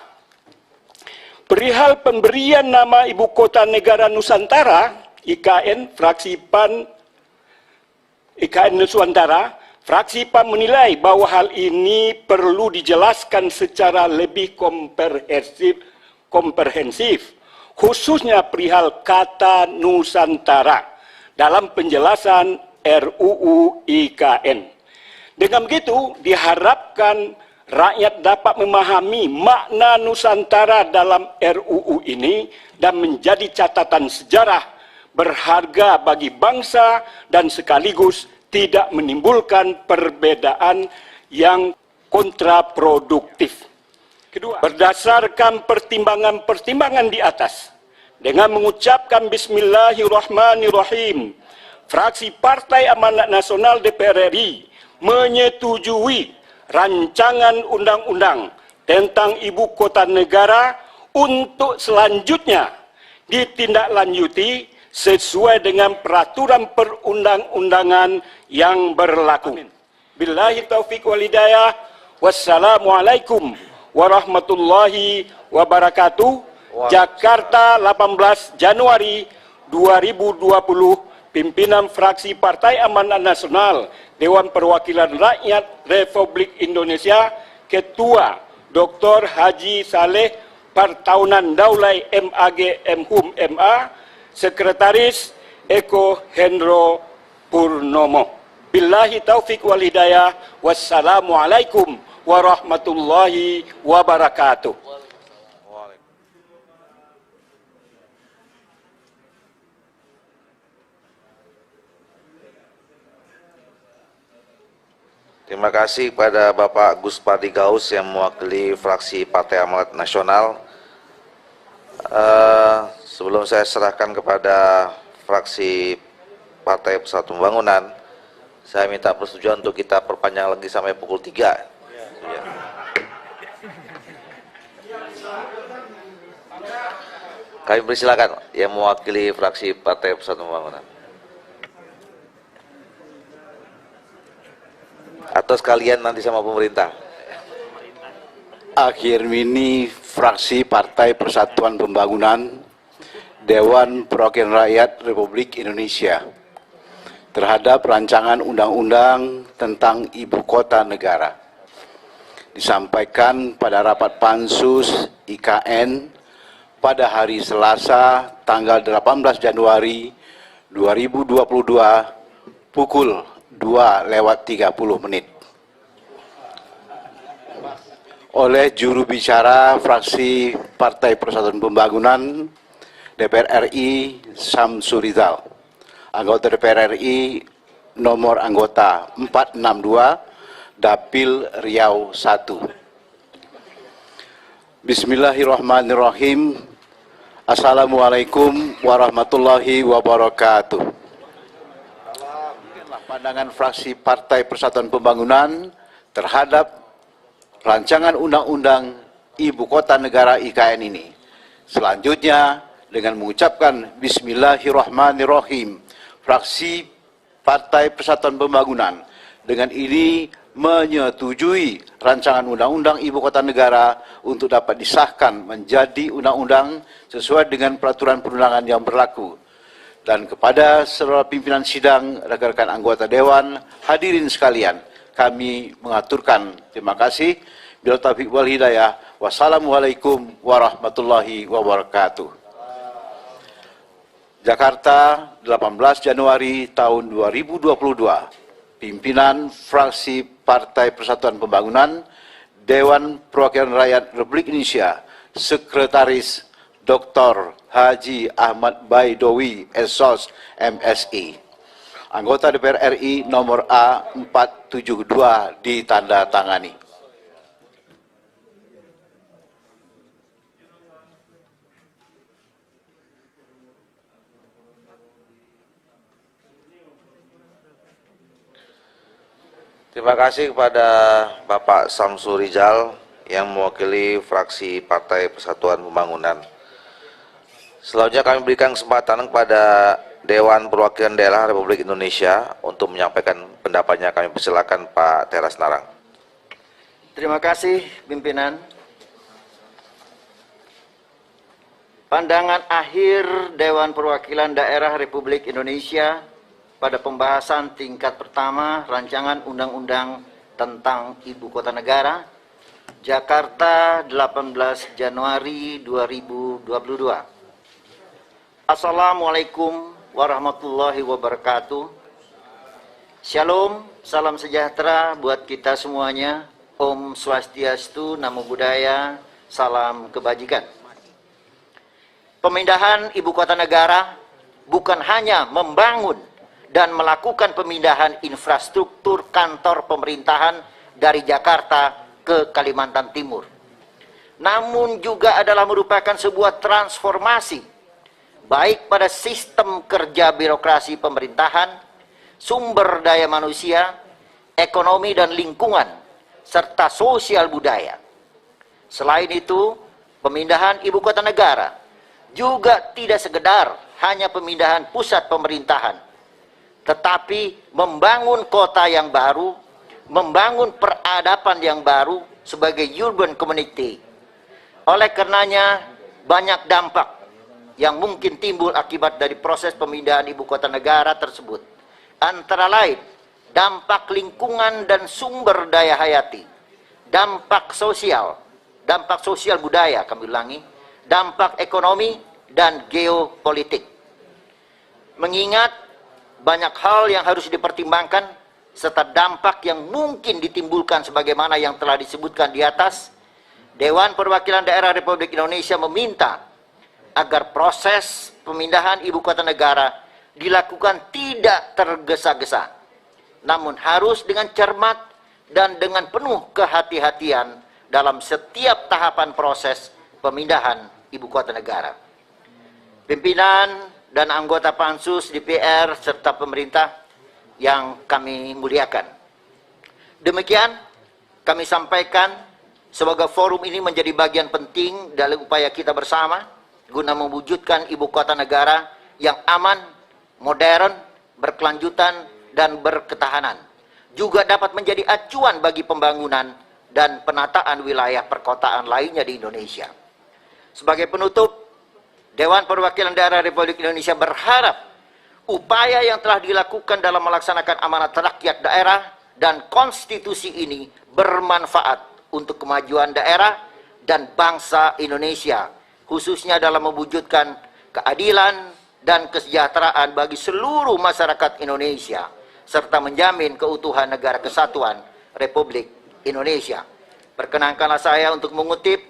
perihal pemberian nama Ibu Kota Negara Nusantara, IKN, fraksi PAN, IKN Nusantara, fraksi PAN menilai bahwa hal ini perlu dijelaskan secara lebih komprehensif, khususnya perihal kata Nusantara dalam penjelasan RUU IKN. Dengan begitu, diharapkan rakyat dapat memahami makna Nusantara dalam RUU ini dan menjadi catatan sejarah berharga bagi bangsa dan sekaligus tidak menimbulkan perbedaan yang kontraproduktif. Kedua, berdasarkan pertimbangan-pertimbangan di atas, dengan mengucapkan Bismillahirrahmanirrahim, fraksi Partai Amanat Nasional DPR RI menyetujui rancangan undang-undang tentang Ibu Kota Negara untuk selanjutnya ditindaklanjuti sesuai dengan peraturan perundang-undangan yang berlaku. Billahi taufiq wal hidayah. Wassalamualaikum warahmatullahi wabarakatuh. Jakarta, 18 Januari 2020. Pimpinan fraksi Partai Amanat Nasional Dewan Perwakilan Rakyat Republik Indonesia, Ketua Dr. Haji Saleh Partaunan Daulay MAG MHUM MA, Sekretaris Eko Hendro Purnomo. Billahi taufiq wal hidayah. Wassalamualaikum warahmatullahi wabarakatuh.
Terima kasih kepada Bapak Gus Pardi Gaus yang mewakili fraksi Partai Amanat Nasional. Sebelum saya serahkan kepada fraksi Partai Persatuan Pembangunan, saya minta persetujuan untuk kita perpanjang lagi sampai pukul 3. Ya. Kami persilakan yang mewakili fraksi Partai Persatuan Pembangunan. Atau sekalian nanti sama pemerintah.
Akhir ini fraksi Partai Persatuan Pembangunan Dewan Perwakilan Rakyat Republik Indonesia terhadap rancangan undang-undang tentang ibu kota negara disampaikan pada rapat Pansus IKN pada hari Selasa tanggal 18 Januari 2022 pukul 2:30 oleh juru bicara fraksi Partai Persatuan Pembangunan DPR RI Syamsul Rizal, anggota DPR RI nomor anggota 462 Dapil Riau 1. Bismillahirrahmanirrahim. Assalamualaikum warahmatullahi wabarakatuh. Pandangan fraksi Partai Persatuan Pembangunan terhadap rancangan undang-undang Ibu Kota Negara IKN ini. Selanjutnya, dengan mengucapkan Bismillahirrahmanirrahim, fraksi Partai Persatuan Pembangunan dengan ini menyetujui rancangan undang-undang Ibu Kota Negara untuk dapat disahkan menjadi undang-undang sesuai dengan peraturan perundangan yang berlaku. Dan kepada seluruh pimpinan sidang, rekan-rekan anggota Dewan, hadirin sekalian, kami mengaturkan terima kasih. Bila taufiq wal hidayah. Wassalamualaikum warahmatullahi wabarakatuh. Jakarta, 18 Januari tahun 2022. Pimpinan fraksi Partai Persatuan Pembangunan, Dewan Perwakilan Rakyat Republik Indonesia, Sekretaris Dr. Haji Ahmad Baidowi SOS MSI. Anggota DPR RI nomor A472 ditandatangani.
Terima kasih kepada Bapak Syamsul Rizal yang mewakili fraksi Partai Persatuan Pembangunan. Selanjutnya kami berikan kesempatan kepada Dewan Perwakilan Daerah Republik Indonesia untuk menyampaikan pendapatnya. Kami persilakan Pak Teras Narang.
Terima kasih pimpinan. Pandangan akhir Dewan Perwakilan Daerah Republik Indonesia pada pembahasan tingkat pertama rancangan undang-undang tentang Ibu Kota Negara, Jakarta, 18 Januari 2022. Assalamualaikum warahmatullahi wabarakatuh. Shalom, salam sejahtera buat kita semuanya. Om Swastiastu, Namo Buddhaya, salam kebajikan. Pemindahan Ibu Kota Negara bukan hanya membangun dan melakukan pemindahan infrastruktur kantor pemerintahan dari Jakarta ke Kalimantan Timur, namun juga adalah merupakan sebuah transformasi baik pada sistem kerja birokrasi pemerintahan, sumber daya manusia, ekonomi dan lingkungan, serta sosial budaya. Selain itu, pemindahan Ibu Kota Negara juga tidak sekedar hanya pemindahan pusat pemerintahan, tetapi membangun kota yang baru, membangun peradaban yang baru sebagai urban community. Oleh karenanya, banyak dampak yang mungkin timbul akibat dari proses pemindahan Ibu Kota Negara tersebut. Antara lain, dampak lingkungan dan sumber daya hayati, dampak sosial budaya, kami ulangi, dampak ekonomi dan geopolitik. Mengingat banyak hal yang harus dipertimbangkan, serta dampak yang mungkin ditimbulkan sebagaimana yang telah disebutkan di atas, Dewan Perwakilan Daerah Republik Indonesia meminta agar proses pemindahan Ibu Kota Negara dilakukan tidak tergesa-gesa, namun harus dengan cermat, dan dengan penuh kehati-hatian dalam setiap tahapan proses pemindahan ibu kota negara. Pimpinan dan anggota Pansus, DPR, serta pemerintah yang kami muliakan. Demikian kami sampaikan, semoga forum ini menjadi bagian penting dalam upaya kita bersama guna mewujudkan ibu kota negara yang aman, modern, berkelanjutan, dan berketahanan. Juga dapat menjadi acuan bagi pembangunan dan penataan wilayah perkotaan lainnya di Indonesia. Sebagai penutup, Dewan Perwakilan Daerah Republik Indonesia berharap upaya yang telah dilakukan dalam melaksanakan amanat rakyat daerah dan konstitusi ini bermanfaat untuk kemajuan daerah dan bangsa Indonesia, khususnya dalam mewujudkan keadilan dan kesejahteraan bagi seluruh masyarakat Indonesia, serta menjamin keutuhan negara kesatuan Republik Indonesia. Perkenankanlah saya untuk mengutip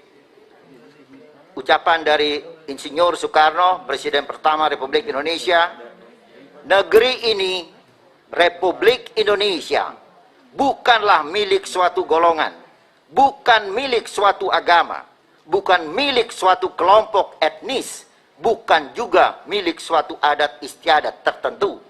ucapan dari Insinyur Soekarno, Presiden pertama Republik Indonesia. Negeri ini, Republik Indonesia, bukanlah milik suatu golongan, bukan milik suatu agama, bukan milik suatu kelompok etnis, bukan juga milik suatu adat istiadat tertentu,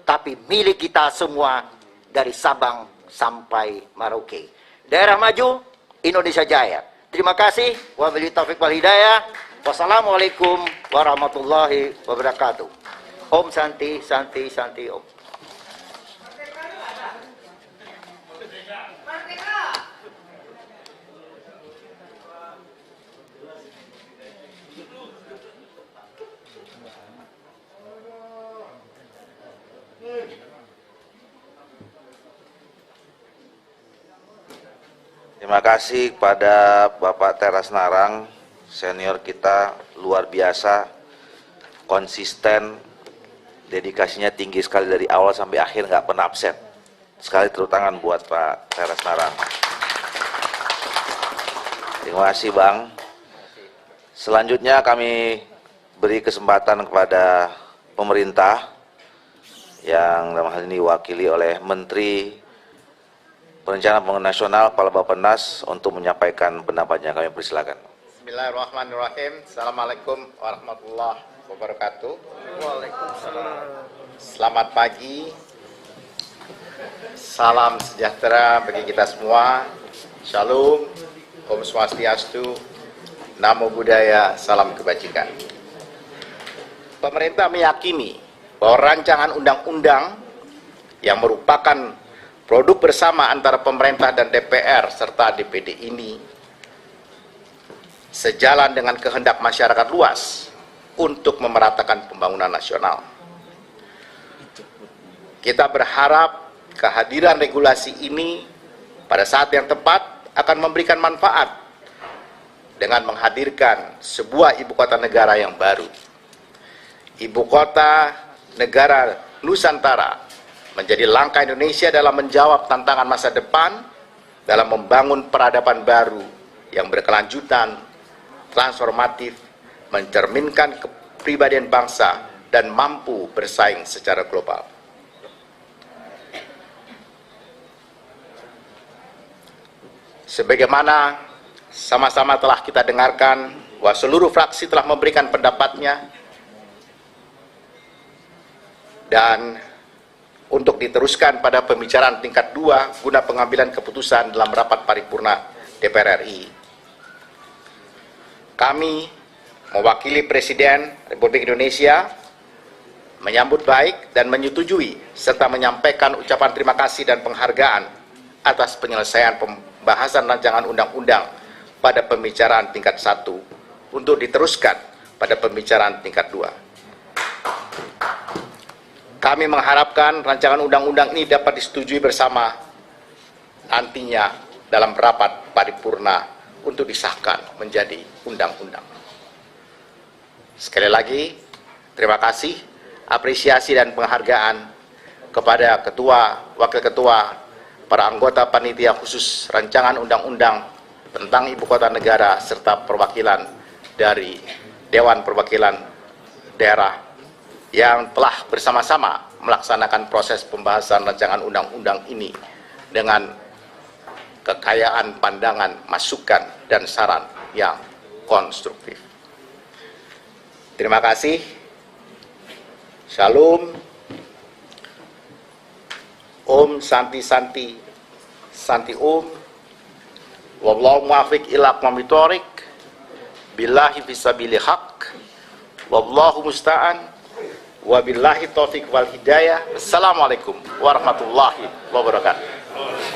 tapi milik kita semua dari Sabang sampai Merauke. Daerah maju, Indonesia jaya. Terima kasih. Wabillahi taufiq wal hidayah. Wassalamualaikum warahmatullahi wabarakatuh. Om Santi, Santi, Santi, Om.
Terima kasih kepada Bapak Teras Narang, senior kita, luar biasa, konsisten, dedikasinya tinggi sekali dari awal sampai akhir, nggak pernah absen. Sekali tepuk tangan buat Pak Teras Narang. Terima kasih Bang. Selanjutnya kami beri kesempatan kepada pemerintah yang dalam hal ini diwakili oleh Menteri Perencanaan Pembangunan Nasional, Kepala Bappenas, untuk menyampaikan pendapatnya. Kami persilakan.
Bismillahirrahmanirrahim. Assalamualaikum warahmatullahi wabarakatuh. Waalaikumsalam. Selamat pagi. Salam sejahtera bagi kita semua. Shalom, Om Swastiastu, Namo Buddhaya, salam kebajikan. Pemerintah meyakini bahwa rancangan undang-undang yang merupakan produk bersama antara pemerintah dan DPR serta DPD ini sejalan dengan kehendak masyarakat luas untuk memeratakan pembangunan nasional. Kita berharap kehadiran regulasi ini pada saat yang tepat akan memberikan manfaat dengan menghadirkan sebuah ibu kota negara yang baru. Ibu kota negara Nusantara menjadi langkah Indonesia dalam menjawab tantangan masa depan, dalam membangun peradaban baru yang berkelanjutan, transformatif, mencerminkan kepribadian bangsa, dan mampu bersaing secara global. Sebagaimana sama-sama telah kita dengarkan bahwa seluruh fraksi telah memberikan pendapatnya, dan untuk diteruskan pada pembicaraan tingkat 2 guna pengambilan keputusan dalam rapat paripurna DPR RI. Kami mewakili Presiden Republik Indonesia menyambut baik dan menyetujui serta menyampaikan ucapan terima kasih dan penghargaan atas penyelesaian pembahasan rancangan undang-undang pada pembicaraan tingkat 1 untuk diteruskan pada pembicaraan tingkat 2. Kami mengharapkan rancangan undang-undang ini dapat disetujui bersama nantinya dalam rapat paripurna untuk disahkan menjadi undang-undang. Sekali lagi, terima kasih, apresiasi dan penghargaan kepada Ketua, Wakil Ketua, para anggota Panitia Khusus Rancangan Undang-Undang tentang Ibu Kota Negara, serta perwakilan dari Dewan Perwakilan Daerah yang telah bersama-sama melaksanakan proses pembahasan rancangan undang-undang ini dengan kekayaan pandangan, masukan, dan saran yang konstruktif. Terima kasih. Shalom. Om Santi Santi Santi Om. Wallahu muwaffiq ila aqwamit thoriq. Billahi fisabilil haq. Wallahu musta'an. Wabillahi taufiq wal hidayah. Assalamualaikum warahmatullahi wabarakatuh.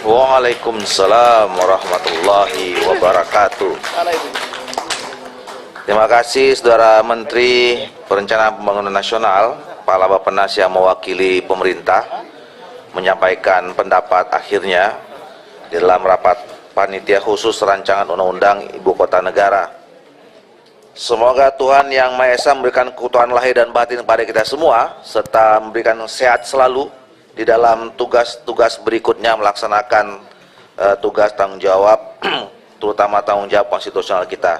Waalaikumsalam warahmatullahi wabarakatuh. Terima kasih Saudara Menteri Perencanaan Pembangunan Nasional, Kepala Bappenas yang mewakili pemerintah menyampaikan pendapat akhirnya di dalam rapat panitia khusus rancangan undang-undang Ibu Kota Negara. Semoga Tuhan Yang Maha Esa memberikan keutuhan lahir dan batin kepada kita semua, serta memberikan sehat selalu di dalam tugas-tugas berikutnya melaksanakan tugas tanggung jawab, terutama tanggung jawab konstitusional kita.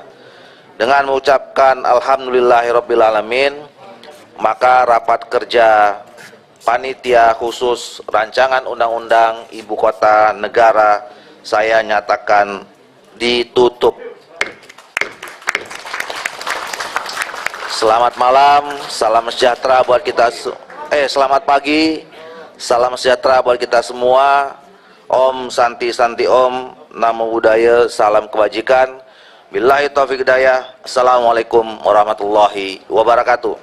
Dengan mengucapkan Alhamdulillahirabbil alamin, maka rapat kerja panitia khusus rancangan undang-undang Ibu Kota Negara saya nyatakan ditutup. Selamat malam, salam sejahtera buat kita. Selamat pagi, salam sejahtera buat kita semua. Om Santi Santi Om, Namo Buddhaya, salam kebajikan. Billahi taufiq hidayah. Assalamualaikum warahmatullahi wabarakatuh.